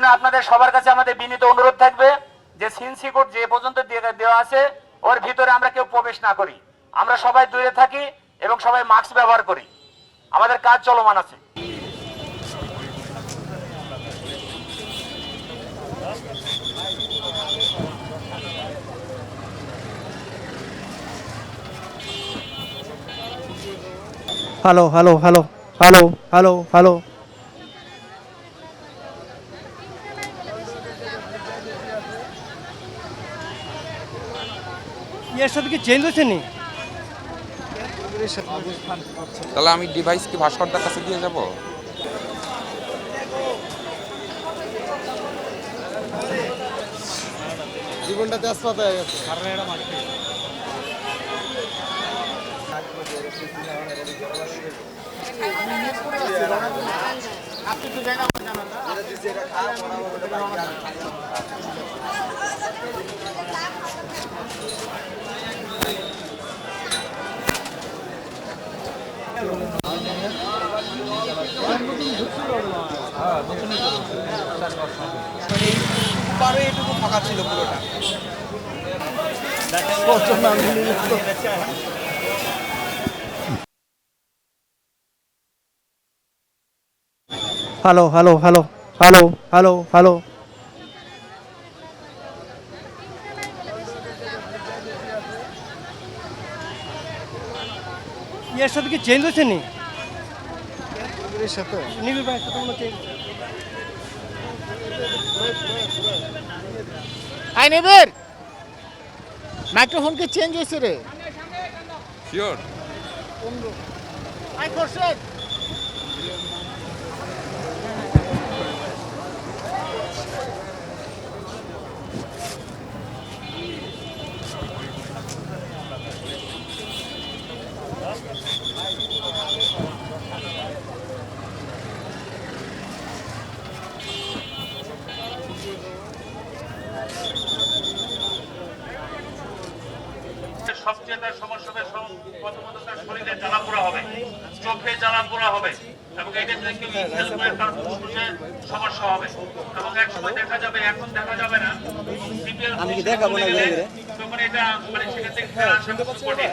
জন্য আপনাদের সবার কাছে আমাদের বিনীত অনুরোধ থাকবে যে সিনসি কোড যে পর্যন্ত দেওয়া আছে ওর ভিতরে আমরা কেউ প্রবেশ না করি, আমরা সবাই দূরে থাকি এবং সবাই মাস্ক ব্যবহার করি। আমাদের কাজ চলমান আছে। Hello hello hello hello hello hello এর সাথে কি চেঞ্জ হয়েছে নি? তাহলে আমি ডিভাইস কি ভাস্করদার কাছে দিয়ে যাব? জীবনটা তেজপাত হয়ে গেছে। এটুকু ফাঁকা ছিল পুরোটা। Hello hello hello hello hello hello এর সাথে কি চেঞ্জ হয়েছে নি? সাথে নিবিড় ভাই সাথে মনে চেঞ্জ। আই নেবের মাইক্রোফোন কি চেঞ্জ হয়েছে রে? শিওর? আই খোরশেদ সবচেয়ে তার সমস্যা হবে প্রথমত তার শরীরে জ্বালা পোড়া হবে, চোখে জ্বালা পোড়া হবে এবং এটা যদি কেউ ইনহেল করে তার ফুসফুসে সমস্যা হবে এবং এক সময় দেখা যাবে, এখন দেখা যাবে না, আমি কি দেখাবো না তখন এটা মানে সেখান থেকে আসা খুব কঠিন।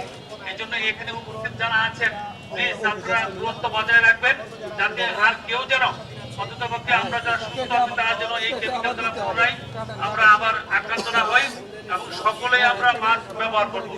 এই জন্য এখানে উপস্থিত যারা আছেন প্লিজ আপনারা দূরত্ব বজায় রাখবেন যাতে আর কেউ যেন অন্ততপক্ষে আমরা যারা সুস্থ আছি তারা যেন এই কেমিক্যাল দ্বারা পুনরায় আমরা আবার আক্রান্ত না হই এবং সকলেই আমরা মাস্ক ব্যবহার করব।